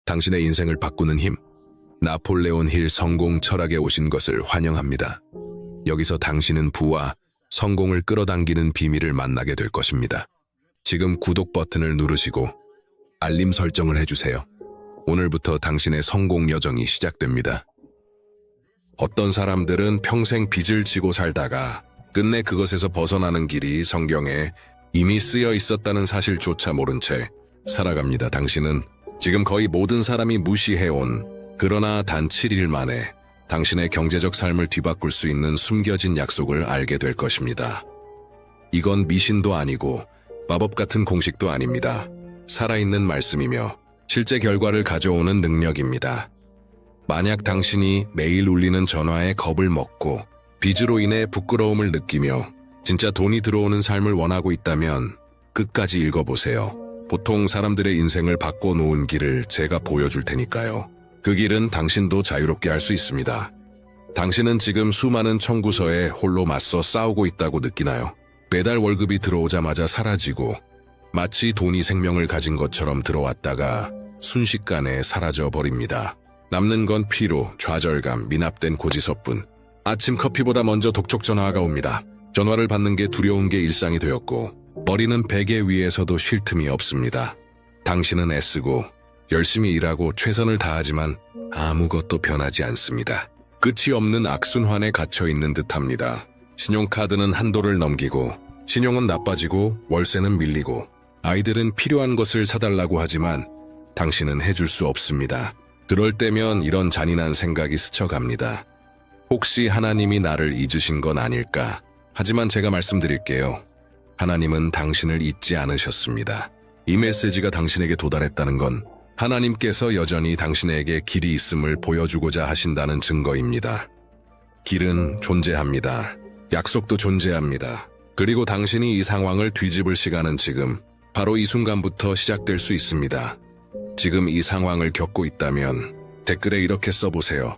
당신의 인생을 바꾸는 힘, 나폴레온 힐 성공 철학에 오신 것을 환영합니다. 여기서 당신은 부와 성공을 끌어당기는 비밀을 만나게 될 것입니다. 지금 구독 버튼을 누르시고 알림 설정을 해주세요. 오늘부터 당신의 성공 여정이 시작됩니다. 어떤 사람들은 평생 빚을 지고 살다가 끝내 그것에서 벗어나는 길이 성경에 이미 쓰여 있었다는 사실조차 모른 채 살아갑니다. 당신은 지금 거의 모든 사람이 무시해온, 그러나 단 7일 만에 당신의 경제적 삶을 뒤바꿀 수 있는 숨겨진 약속을 알게 될 것입니다. 이건 미신도 아니고 마법 같은 공식도 아닙니다. 살아있는 말씀이며 실제 결과를 가져오는 능력입니다. 만약 당신이 매일 울리는 전화에 겁을 먹고 빚으로 인해 부끄러움을 느끼며 진짜 돈이 들어오는 삶을 원하고 있다면 끝까지 읽어보세요. 보통 사람들의 인생을 바꿔놓은 길을 제가 보여줄 테니까요. 그 길은 당신도 자유롭게 할 수 있습니다. 당신은 지금 수많은 청구서에 홀로 맞서 싸우고 있다고 느끼나요? 매달 월급이 들어오자마자 사라지고 마치 돈이 생명을 가진 것처럼 들어왔다가 순식간에 사라져버립니다. 남는 건 피로, 좌절감, 미납된 고지서뿐. 아침 커피보다 먼저 독촉 전화가 옵니다. 전화를 받는 게 두려운 게 일상이 되었고 머리는 베개 위에서도 쉴 틈이 없습니다. 당신은 애쓰고 열심히 일하고 최선을 다하지만 아무것도 변하지 않습니다. 끝이 없는 악순환에 갇혀있는 듯합니다. 신용카드는 한도를 넘기고 신용은 나빠지고 월세는 밀리고 아이들은 필요한 것을 사달라고 하지만 당신은 해줄 수 없습니다. 그럴 때면 이런 잔인한 생각이 스쳐갑니다. 혹시 하나님이 나를 잊으신 건 아닐까? 하지만 제가 말씀드릴게요. 하나님은 당신을 잊지 않으셨습니다. 이 메시지가 당신에게 도달했다는 건 하나님께서 여전히 당신에게 길이 있음을 보여주고자 하신다는 증거입니다. 길은 존재합니다. 약속도 존재합니다. 그리고 당신이 이 상황을 뒤집을 시간은 지금, 바로 이 순간부터 시작될 수 있습니다. 지금 이 상황을 겪고 있다면 댓글에 이렇게 써보세요.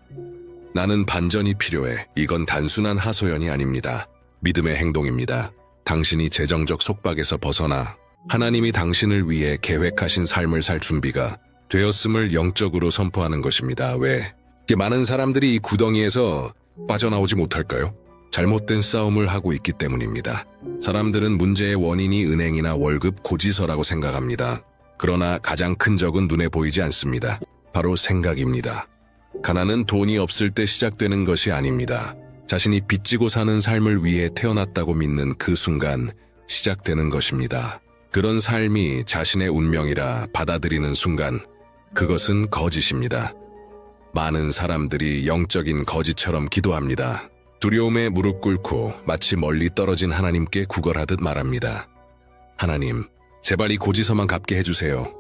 나는 반전이 필요해. 이건 단순한 하소연이 아닙니다. 믿음의 행동입니다. 당신이 재정적 속박에서 벗어나 하나님이 당신을 위해 계획하신 삶을 살 준비가 되었음을 영적으로 선포하는 것입니다. 왜? 많은 사람들이 이 구덩이에서 빠져나오지 못할까요? 잘못된 싸움을 하고 있기 때문입니다. 사람들은 문제의 원인이 은행이나 월급, 고지서라고 생각합니다. 그러나 가장 큰 적은 눈에 보이지 않습니다. 바로 생각입니다. 가난은 돈이 없을 때 시작되는 것이 아닙니다. 자신이 빚지고 사는 삶을 위해 태어났다고 믿는 그 순간 시작되는 것입니다. 그런 삶이 자신의 운명이라 받아들이는 순간 그것은 거짓입니다. 많은 사람들이 영적인 거짓처럼 기도합니다. 두려움에 무릎 꿇고 마치 멀리 떨어진 하나님께 구걸하듯 말합니다. 하나님, 제발 이 고지서만 갚게 해주세요.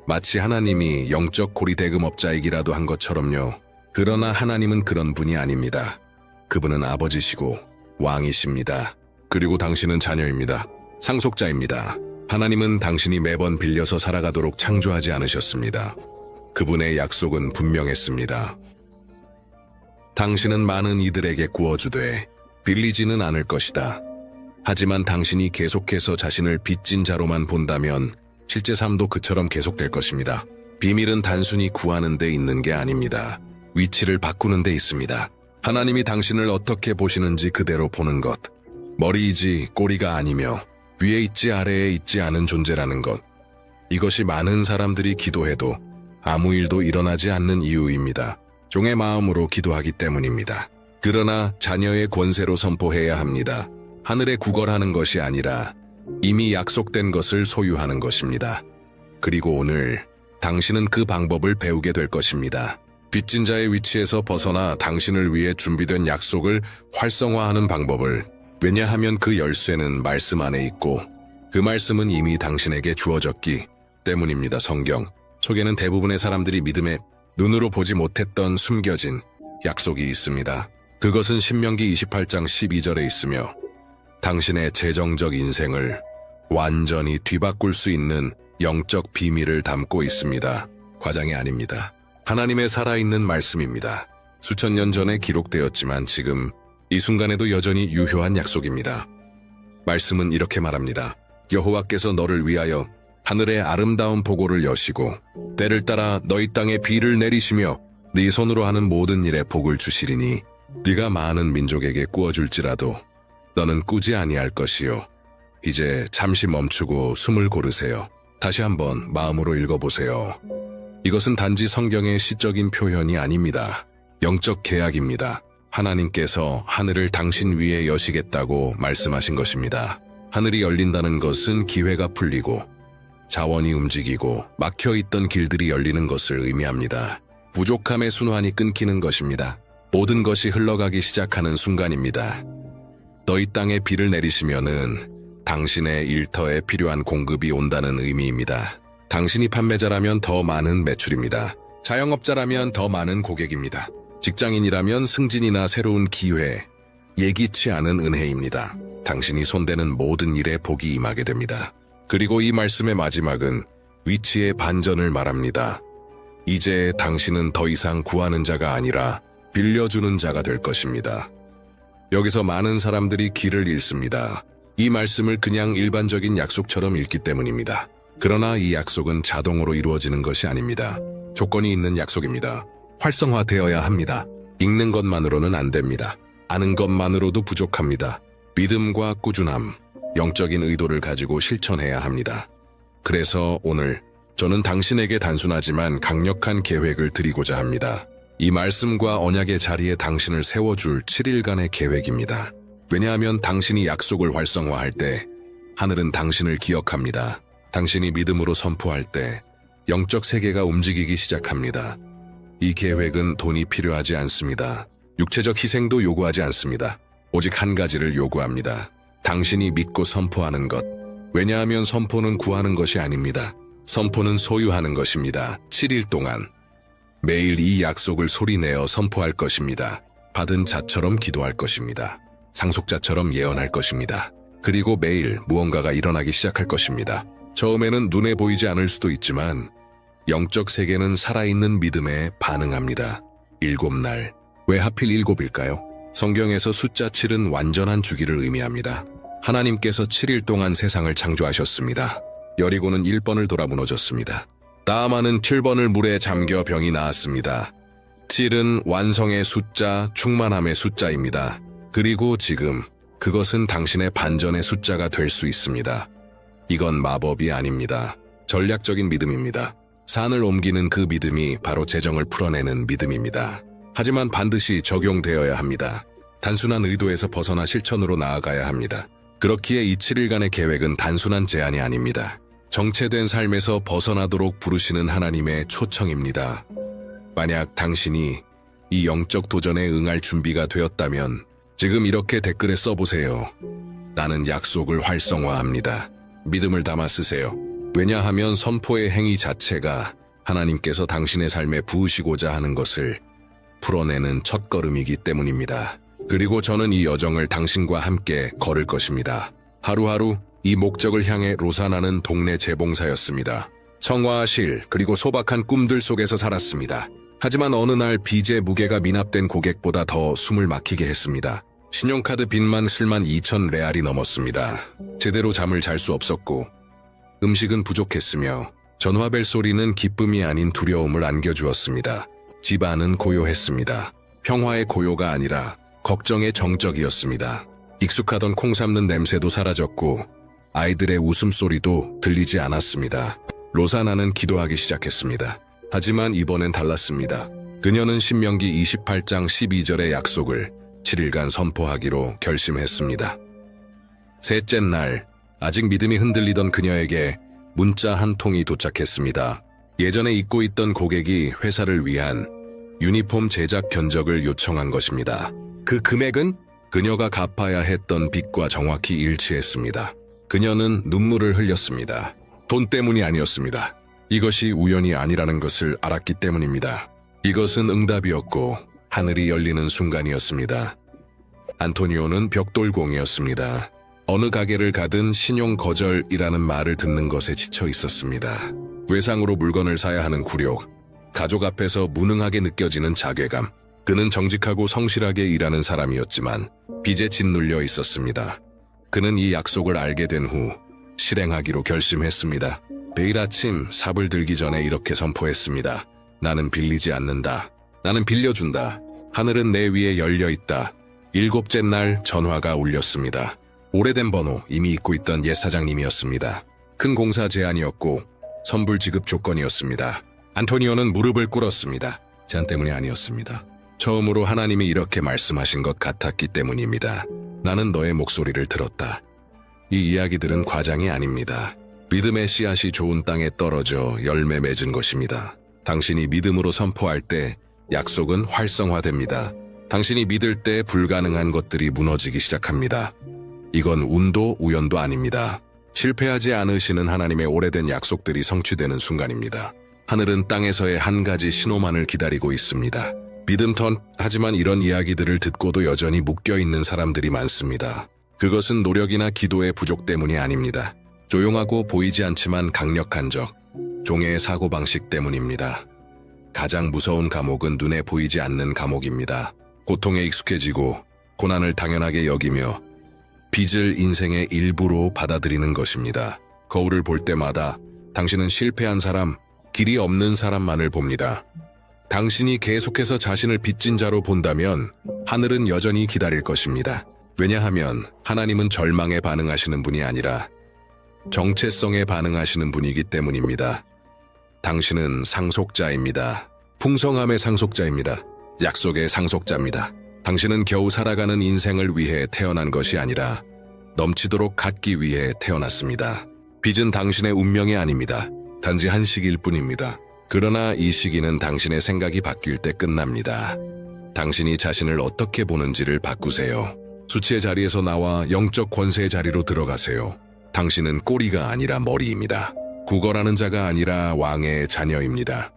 마치 하나님이 영적 고리대금업자이기라도 한 것처럼요. 그러나 하나님은 그런 분이 아닙니다. 그분은 아버지시고 왕이십니다. 그리고 당신은 자녀입니다. 상속자입니다. 하나님은 당신이 매번 빌려서 살아가도록 창조하지 않으셨습니다. 그분의 약속은 분명했습니다. 당신은 많은 이들에게 구워주되 빌리지는 않을 것이다. 하지만 당신이 계속해서 자신을 빚진 자로만 본다면 실제 삶도 그처럼 계속될 것입니다. 비밀은 단순히 구하는 데 있는 게 아닙니다. 위치를 바꾸는 데 있습니다. 하나님이 당신을 어떻게 보시는지 그대로 보는 것. 머리이지 꼬리가 아니며 위에 있지 아래에 있지 않은 존재라는 것. 이것이 많은 사람들이 기도해도 아무 일도 일어나지 않는 이유입니다. 종의 마음으로 기도하기 때문입니다. 그러나 자녀의 권세로 선포해야 합니다. 하늘에 구걸하는 것이 아니라 이미 약속된 것을 소유하는 것입니다. 그리고 오늘 당신은 그 방법을 배우게 될 것입니다. 빚진 자의 위치에서 벗어나 당신을 위해 준비된 약속을 활성화하는 방법을. 왜냐하면 그 열쇠는 말씀 안에 있고 그 말씀은 이미 당신에게 주어졌기 때문입니다. 성경 속에는 대부분의 사람들이 믿음에 눈으로 보지 못했던 숨겨진 약속이 있습니다. 그것은 신명기 28장 12절에 있으며 당신의 재정적 인생을 완전히 뒤바꿀 수 있는 영적 비밀을 담고 있습니다. 과장이 아닙니다. 하나님의 살아있는 말씀입니다. 수천 년 전에 기록되었지만 지금 이 순간에도 여전히 유효한 약속입니다. 말씀은 이렇게 말합니다. 여호와께서 너를 위하여 하늘의 아름다운 보고를 여시고 때를 따라 너희 땅에 비를 내리시며 네 손으로 하는 모든 일에 복을 주시리니 네가 많은 민족에게 꾸어줄지라도 너는 꾸지 아니할 것이요. 이제 잠시 멈추고 숨을 고르세요. 다시 한번 마음으로 읽어보세요. 이것은 단지 성경의 시적인 표현이 아닙니다. 영적 계약입니다. 하나님께서 하늘을 당신 위에 여시겠다고 말씀하신 것입니다. 하늘이 열린다는 것은 기회가 풀리고 자원이 움직이고 막혀있던 길들이 열리는 것을 의미합니다. 부족함의 순환이 끊기는 것입니다. 모든 것이 흘러가기 시작하는 순간입니다. 너희 땅에 비를 내리시면은 당신의 일터에 필요한 공급이 온다는 의미입니다. 당신이 판매자라면 더 많은 매출입니다. 자영업자라면 더 많은 고객입니다. 직장인이라면 승진이나 새로운 기회, 예기치 않은 은혜입니다. 당신이 손대는 모든 일에 복이 임하게 됩니다. 그리고 이 말씀의 마지막은 위치의 반전을 말합니다. 이제 당신은 더 이상 구하는 자가 아니라 빌려주는 자가 될 것입니다. 여기서 많은 사람들이 길을 잃습니다. 이 말씀을 그냥 일반적인 약속처럼 읽기 때문입니다. 그러나 이 약속은 자동으로 이루어지는 것이 아닙니다. 조건이 있는 약속입니다. 활성화되어야 합니다. 읽는 것만으로는 안 됩니다. 아는 것만으로도 부족합니다. 믿음과 꾸준함, 영적인 의도를 가지고 실천해야 합니다. 그래서 오늘 저는 당신에게 단순하지만 강력한 계획을 드리고자 합니다. 이 말씀과 언약의 자리에 당신을 세워줄 7일간의 계획입니다. 왜냐하면 당신이 약속을 활성화할 때 하늘은 당신을 기억합니다. 당신이 믿음으로 선포할 때 영적 세계가 움직이기 시작합니다. 이 계획은 돈이 필요하지 않습니다. 육체적 희생도 요구하지 않습니다. 오직 한 가지를 요구합니다. 당신이 믿고 선포하는 것. 왜냐하면 선포는 구하는 것이 아닙니다. 선포는 소유하는 것입니다. 7일 동안 매일 이 약속을 소리내어 선포할 것입니다. 받은 자처럼 기도할 것입니다. 상속자처럼 예언할 것입니다. 그리고 매일 무언가가 일어나기 시작할 것입니다. 처음에는 눈에 보이지 않을 수도 있지만 영적 세계는 살아있는 믿음에 반응합니다. 7날. 왜 하필 7일까요? 성경에서 숫자 7은 완전한 주기를 의미합니다. 하나님께서 7일 동안 세상을 창조하셨습니다. 여리고는 1번을 돌아 무너졌습니다. 나아만은 7번을 물에 잠겨 병이 나았습니다. 7은 완성의 숫자, 충만함의 숫자입니다. 그리고 지금 그것은 당신의 반전의 숫자가 될 수 있습니다. 이건 마법이 아닙니다. 전략적인 믿음입니다. 산을 옮기는 그 믿음이 바로 재정을 풀어내는 믿음입니다. 하지만 반드시 적용되어야 합니다. 단순한 의도에서 벗어나 실천으로 나아가야 합니다. 그렇기에 이 7일간의 계획은 단순한 제안이 아닙니다. 정체된 삶에서 벗어나도록 부르시는 하나님의 초청입니다. 만약 당신이 이 영적 도전에 응할 준비가 되었다면 지금 이렇게 댓글에 써보세요. 나는 약속을 활성화합니다. 믿음을 담아 쓰세요. 왜냐하면 선포의 행위 자체가 하나님께서 당신의 삶에 부으시고자 하는 것을 풀어내는 첫걸음이기 때문입니다. 그리고 저는 이 여정을 당신과 함께 걸을 것입니다. 하루하루 이 목적을 향해 로사나는 동네 재봉사였습니다. 청와 실 그리고 소박한 꿈들 속에서 살았습니다. 하지만 어느 날 빚의 무게가 미납된 고객보다 더 숨을 막히게 했습니다. 신용카드 빚만 72,000레알이 넘었습니다. 제대로 잠을 잘 수 없었고 음식은 부족했으며 전화벨 소리는 기쁨이 아닌 두려움을 안겨주었습니다. 집안은 고요했습니다. 평화의 고요가 아니라 걱정의 정적이었습니다. 익숙하던 콩 삶는 냄새도 사라졌고 아이들의 웃음소리도 들리지 않았습니다. 로사나는 기도하기 시작했습니다. 하지만 이번엔 달랐습니다. 그녀는 신명기 28장 12절의 약속을 7일간 선포하기로 결심했습니다. 셋째 날, 아직 믿음이 흔들리던 그녀에게 문자 한 통이 도착했습니다. 예전에 잊고 있던 고객이 회사를 위한 유니폼 제작 견적을 요청한 것입니다. 그 금액은 그녀가 갚아야 했던 빚과 정확히 일치했습니다. 그녀는 눈물을 흘렸습니다. 돈 때문이 아니었습니다. 이것이 우연이 아니라는 것을 알았기 때문입니다. 이것은 응답이었고 하늘이 열리는 순간이었습니다. 안토니오는 벽돌공이었습니다. 어느 가게를 가든 신용 거절이라는 말을 듣는 것에 지쳐 있었습니다. 외상으로 물건을 사야 하는 굴욕, 가족 앞에서 무능하게 느껴지는 자괴감. 그는 정직하고 성실하게 일하는 사람이었지만 빚에 짓눌려 있었습니다. 그는 이 약속을 알게 된 후 실행하기로 결심했습니다. 매일 아침 삽을 들기 전에 이렇게 선포했습니다. 나는 빌리지 않는다. 나는 빌려준다. 하늘은 내 위에 열려 있다. 7째 날 전화가 울렸습니다. 오래된 번호 이미 잊고 있던 옛 사장님이었습니다. 큰 공사 제안이었고 선불 지급 조건이었습니다. 안토니오는 무릎을 꿇었습니다. 제안 때문이 아니었습니다. 처음으로 하나님이 이렇게 말씀하신 것 같았기 때문입니다. 나는 너의 목소리를 들었다. 이 이야기들은 과장이 아닙니다. 믿음의 씨앗이 좋은 땅에 떨어져 열매 맺은 것입니다. 당신이 믿음으로 선포할 때 약속은 활성화됩니다. 당신이 믿을 때 불가능한 것들이 무너지기 시작합니다. 이건 운도 우연도 아닙니다. 실패하지 않으시는 하나님의 오래된 약속들이 성취되는 순간입니다. 하늘은 땅에서의 한 가지 신호만을 기다리고 있습니다. 믿음 턴, 하지만 이런 이야기들을 듣고도 여전히 묶여있는 사람들이 많습니다. 그것은 노력이나 기도의 부족 때문이 아닙니다. 조용하고 보이지 않지만 강력한 적, 종의 사고방식 때문입니다. 가장 무서운 감옥은 눈에 보이지 않는 감옥입니다. 고통에 익숙해지고 고난을 당연하게 여기며 빚을 인생의 일부로 받아들이는 것입니다. 거울을 볼 때마다 당신은 실패한 사람, 길이 없는 사람만을 봅니다. 당신이 계속해서 자신을 빚진 자로 본다면 하늘은 여전히 기다릴 것입니다. 왜냐하면 하나님은 절망에 반응하시는 분이 아니라 정체성에 반응하시는 분이기 때문입니다. 당신은 상속자입니다. 풍성함의 상속자입니다. 약속의 상속자입니다. 당신은 겨우 살아가는 인생을 위해 태어난 것이 아니라 넘치도록 갖기 위해 태어났습니다. 빚은 당신의 운명이 아닙니다. 단지 한 시기일 뿐입니다. 그러나 이 시기는 당신의 생각이 바뀔 때 끝납니다. 당신이 자신을 어떻게 보는지를 바꾸세요. 수치의 자리에서 나와 영적 권세의 자리로 들어가세요. 당신은 꼬리가 아니라 머리입니다. 구걸하는 자가 아니라 왕의 자녀입니다.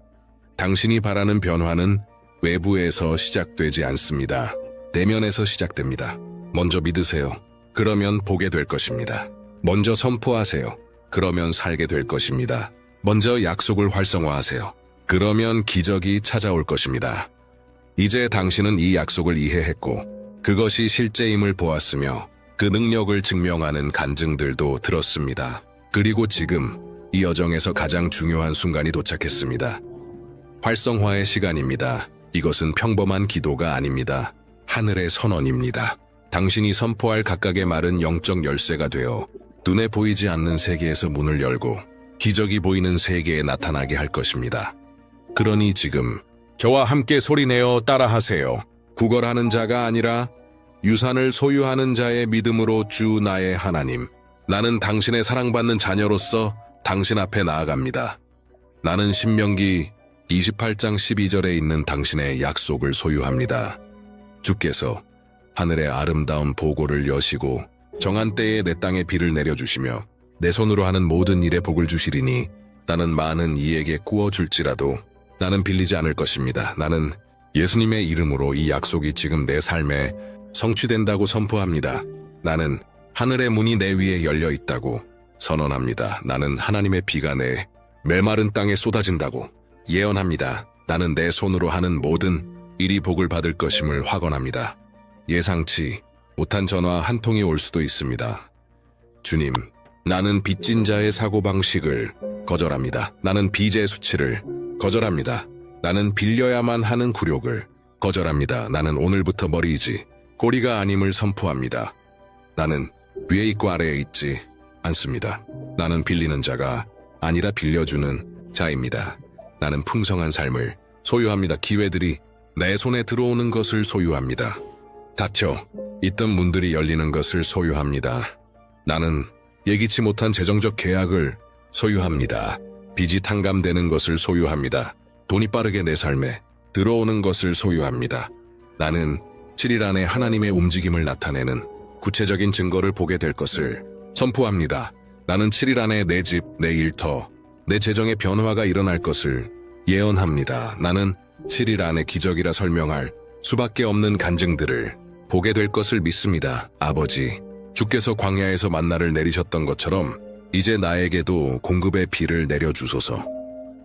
당신이 바라는 변화는 외부에서 시작되지 않습니다. 내면에서 시작됩니다. 먼저 믿으세요. 그러면 보게 될 것입니다. 먼저 선포하세요. 그러면 살게 될 것입니다. 먼저 약속을 활성화하세요. 그러면 기적이 찾아올 것입니다. 이제 당신은 이 약속을 이해했고 그것이 실제임을 보았으며 그 능력을 증명하는 간증들도 들었습니다. 그리고 지금 이 여정에서 가장 중요한 순간이 도착했습니다. 활성화의 시간입니다. 이것은 평범한 기도가 아닙니다. 하늘의 선언입니다. 당신이 선포할 각각의 말은 영적 열쇠가 되어 눈에 보이지 않는 세계에서 문을 열고 기적이 보이는 세계에 나타나게 할 것입니다. 그러니 지금 저와 함께 소리내어 따라하세요. 구걸하는 자가 아니라 유산을 소유하는 자의 믿음으로 주 나의 하나님. 나는 당신의 사랑받는 자녀로서 당신 앞에 나아갑니다. 나는 신명기 28장 12절에 있는 당신의 약속을 소유합니다. 주께서 하늘의 아름다운 보고를 여시고 정한 때에 내 땅에 비를 내려주시며 내 손으로 하는 모든 일에 복을 주시리니 나는 많은 이에게 구워줄지라도 나는 빌리지 않을 것입니다. 나는 예수님의 이름으로 이 약속이 지금 내 삶에 성취된다고 선포합니다. 나는 하늘의 문이 내 위에 열려 있다고 선언합니다. 나는 하나님의 비가 내 메마른 땅에 쏟아진다고 예언합니다. 나는 내 손으로 하는 모든 일이 복을 받을 것임을 확언합니다. 예상치 못한 전화 한 통이 올 수도 있습니다. 주님, 나는 빚진 자의 사고방식을 거절합니다. 나는 빚의 수치를 거절합니다. 나는 빌려야만 하는 굴욕을 거절합니다. 나는 오늘부터 머리이지 꼬리가 아님을 선포합니다. 나는 위에 있고 아래에 있지 않습니다. 나는 빌리는 자가 아니라 빌려주는 자입니다. 나는 풍성한 삶을 소유합니다. 기회들이 내 손에 들어오는 것을 소유합니다. 닫혀 있던 문들이 열리는 것을 소유합니다. 나는 예기치 못한 재정적 계약을 소유합니다. 빚이 탕감되는 것을 소유합니다. 돈이 빠르게 내 삶에 들어오는 것을 소유합니다. 나는 7일 안에 하나님의 움직임을 나타내는 구체적인 증거를 보게 될 것을 선포합니다. 나는 7일 안에 내 집, 내 일터, 내 재정의 변화가 일어날 것을 예언합니다. 나는 7일 안에 기적이라 설명할 수밖에 없는 간증들을 보게 될 것을 믿습니다. 아버지, 주께서 광야에서 만나를 내리셨던 것처럼 이제 나에게도 공급의 비를 내려주소서.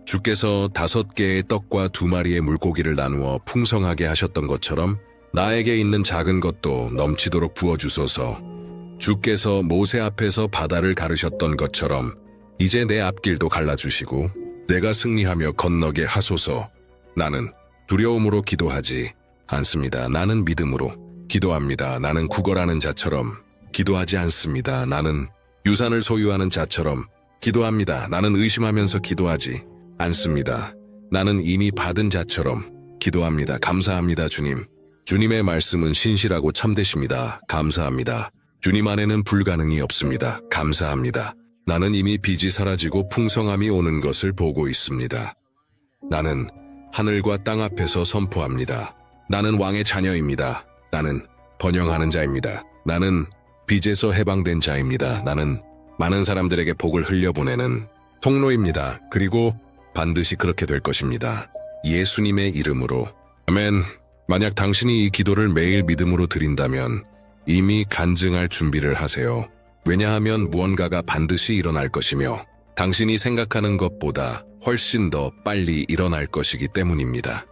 주께서 5개의 떡과 2마리의 물고기를 나누어 풍성하게 하셨던 것처럼 나에게 있는 작은 것도 넘치도록 부어주소서. 주께서 모세 앞에서 바다를 가르셨던 것처럼 이제 내 앞길도 갈라주시고 내가 승리하며 건너게 하소서. 나는 두려움으로 기도하지 않습니다. 나는 믿음으로 기도합니다. 나는 구걸하는 자처럼 기도하지 않습니다. 나는 유산을 소유하는 자처럼 기도합니다. 나는 의심하면서 기도하지 않습니다. 나는 이미 받은 자처럼 기도합니다. 감사합니다, 주님. 주님의 말씀은 신실하고 참되십니다. 감사합니다. 주님 안에는 불가능이 없습니다. 감사합니다. 나는 이미 빚이 사라지고 풍성함이 오는 것을 보고 있습니다. 나는 하늘과 땅 앞에서 선포합니다. 나는 왕의 자녀입니다. 나는 번영하는 자입니다. 나는 빚에서 해방된 자입니다. 나는 많은 사람들에게 복을 흘려보내는 통로입니다. 그리고 반드시 그렇게 될 것입니다. 예수님의 이름으로. 아멘. 만약 당신이 이 기도를 매일 믿음으로 드린다면 이미 간증할 준비를 하세요. 왜냐하면 무언가가 반드시 일어날 것이며 당신이 생각하는 것보다 훨씬 더 빨리 일어날 것이기 때문입니다.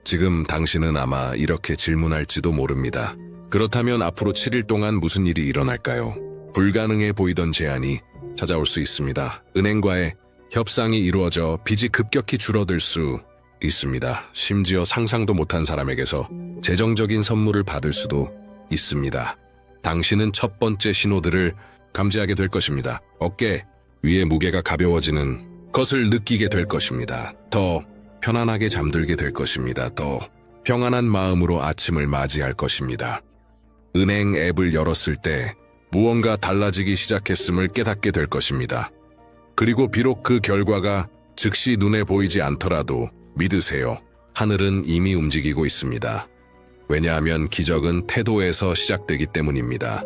지금 당신은 아마 이렇게 질문할지도 모릅니다. 그렇다면 앞으로 7일 동안 무슨 일이 일어날까요? 불가능해 보이던 제안이 찾아올 수 있습니다. 은행과의 협상이 이루어져 빚이 급격히 줄어들 수 있습니다. 심지어 상상도 못한 사람에게서 재정적인 선물을 받을 수도 있습니다. 당신은 첫 번째 신호들을 감지하게 될 것입니다. 어깨 위에 무게가 가벼워지는 것을 느끼게 될 것입니다. 더 편안하게 잠들게 될 것입니다. 더 평안한 마음으로 아침을 맞이할 것입니다. 은행 앱을 열었을 때 무언가 달라지기 시작했음을 깨닫게 될 것입니다. 그리고 비록 그 결과가 즉시 눈에 보이지 않더라도 믿으세요. 하늘은 이미 움직이고 있습니다. 왜냐하면 기적은 태도에서 시작되기 때문입니다.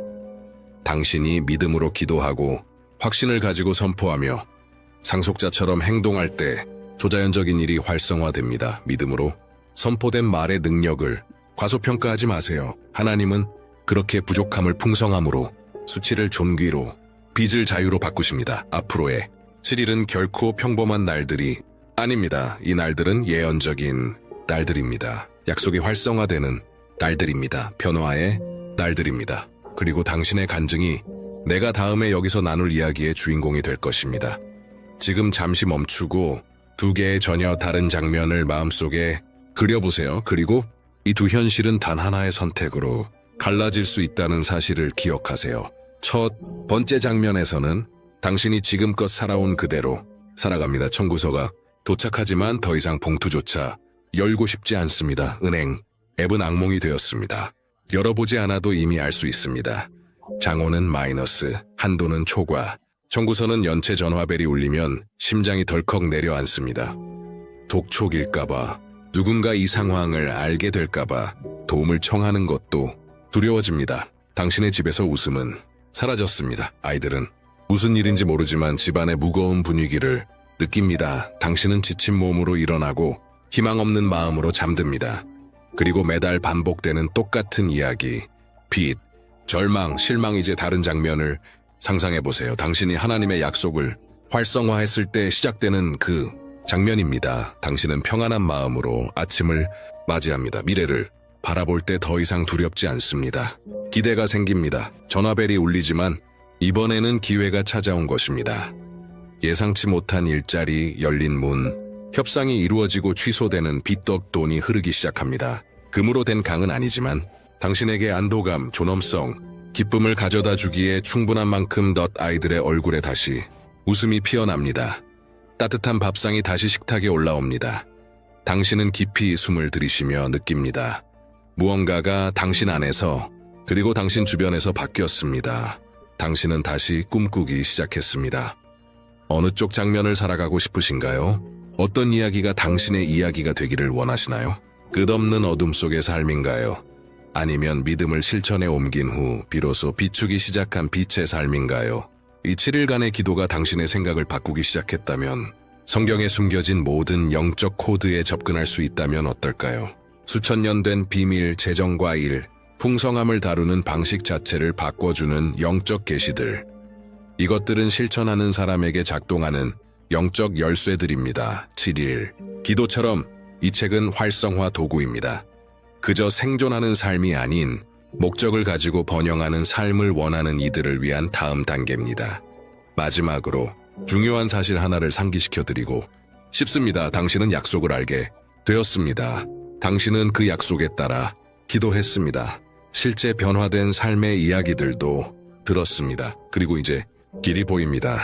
당신이 믿음으로 기도하고 확신을 가지고 선포하며 상속자처럼 행동할 때 조자연적인 일이 활성화됩니다. 믿음으로 선포된 말의 능력을 과소평가하지 마세요. 하나님은 그렇게 부족함을 풍성함으로, 수치를 존귀로, 빚을 자유로 바꾸십니다. 앞으로의 7일은 결코 평범한 날들이 아닙니다. 이 날들은 예언적인 날들입니다. 약속이 활성화되는 날들입니다. 변화의 날들입니다. 그리고 당신의 간증이 내가 다음에 여기서 나눌 이야기의 주인공이 될 것입니다. 지금 잠시 멈추고 두 개의 전혀 다른 장면을 마음속에 그려보세요. 그리고 이 두 현실은 단 하나의 선택으로 갈라질 수 있다는 사실을 기억하세요. 첫 번째 장면에서는 당신이 지금껏 살아온 그대로 살아갑니다. 청구서가 도착하지만 더 이상 봉투조차 열고 싶지 않습니다. 은행 앱은 악몽이 되었습니다. 열어보지 않아도 이미 알 수 있습니다. 장호는 마이너스, 한도는 초과, 청구서는 연체 전화벨이 울리면 심장이 덜컥 내려앉습니다. 독촉일까봐, 누군가 이 상황을 알게 될까봐 도움을 청하는 것도 두려워집니다. 당신의 집에서 웃음은 사라졌습니다. 아이들은 무슨 일인지 모르지만 집안의 무거운 분위기를 느낍니다. 당신은 지친 몸으로 일어나고 희망 없는 마음으로 잠듭니다. 그리고 매달 반복되는 똑같은 이야기, 빚, 절망, 실망. 이제 다른 장면을 상상해보세요. 당신이 하나님의 약속을 활성화했을 때 시작되는 그 장면입니다. 당신은 평안한 마음으로 아침을 맞이합니다. 미래를 바라볼 때 더 이상 두렵지 않습니다. 기대가 생깁니다. 전화벨이 울리지만 이번에는 기회가 찾아온 것입니다. 예상치 못한 일자리, 열린 문, 협상이 이루어지고 취소되는 빚덕 돈이 흐르기 시작합니다. 금으로 된 강은 아니지만 당신에게 안도감, 존엄성, 기쁨을 가져다 주기에 충분한 만큼 아이들의 얼굴에 다시 웃음이 피어납니다. 따뜻한 밥상이 다시 식탁에 올라옵니다. 당신은 깊이 숨을 들이쉬며 느낍니다. 무언가가 당신 안에서 그리고 당신 주변에서 바뀌었습니다. 당신은 다시 꿈꾸기 시작했습니다. 어느 쪽 장면을 살아가고 싶으신가요? 어떤 이야기가 당신의 이야기가 되기를 원하시나요? 끝없는 어둠 속의 삶인가요? 아니면 믿음을 실천에 옮긴 후 비로소 비추기 시작한 빛의 삶인가요? 이 7일간의 기도가 당신의 생각을 바꾸기 시작했다면, 성경에 숨겨진 모든 영적 코드에 접근할 수 있다면 어떨까요? 수천 년 된 비밀, 재정과 일, 풍성함을 다루는 방식 자체를 바꿔주는 영적 계시들. 이것들은 실천하는 사람에게 작동하는 영적 열쇠들입니다. 7일. 기도처럼 이 책은 활성화 도구입니다. 그저 생존하는 삶이 아닌 목적을 가지고 번영하는 삶을 원하는 이들을 위한 다음 단계입니다. 마지막으로 중요한 사실 하나를 상기시켜 드리고 싶습니다. 당신은 약속을 알게 되었습니다. 당신은 그 약속에 따라 기도했습니다. 실제 변화된 삶의 이야기들도 들었습니다. 그리고 이제 길이 보입니다.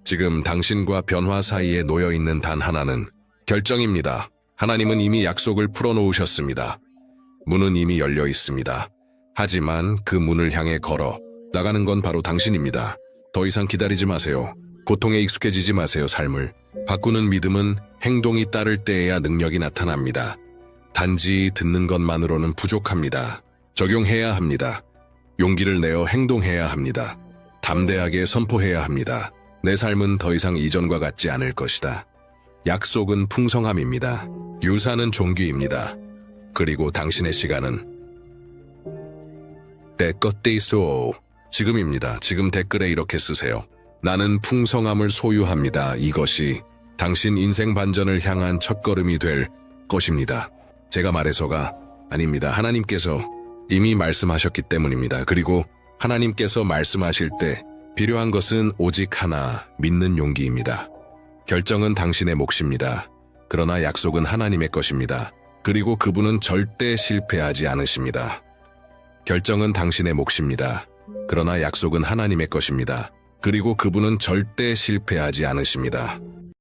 지금 당신과 변화 사이에 놓여 있는 단 하나는 결정입니다. 하나님은 이미 약속을 풀어놓으셨습니다. 문은 이미 열려 있습니다. 하지만 그 문을 향해 걸어 나가는 건 바로 당신입니다. 더 이상 기다리지 마세요. 고통에 익숙해지지 마세요. 삶을 바꾸는 믿음은 행동이 따를 때에야 능력이 나타납니다. 단지 듣는 것만으로는 부족합니다. 적용해야 합니다. 용기를 내어 행동해야 합니다. 담대하게 선포해야 합니다. 내 삶은 더 이상 이전과 같지 않을 것이다. 약속은 풍성함입니다. 유산은 종기입니다. 그리고 당신의 시간은 때껏 지금입니다. 지금 댓글에 이렇게 쓰세요. 나는 풍성함을 소유합니다. 이것이 당신 인생 반전을 향한 첫걸음이 될 것입니다. 제가 말해서가 아닙니다. 하나님께서 이미 말씀하셨기 때문입니다. 그리고 하나님께서 말씀하실 때 필요한 것은 오직 하나, 믿는 용기입니다. 결정은 당신의 몫입니다. 그러나 약속은 하나님의 것입니다. 그리고 그분은 절대 실패하지 않으십니다. 결정은 당신의 몫입니다. 그러나 약속은 하나님의 것입니다. 그리고 그분은 절대 실패하지 않으십니다.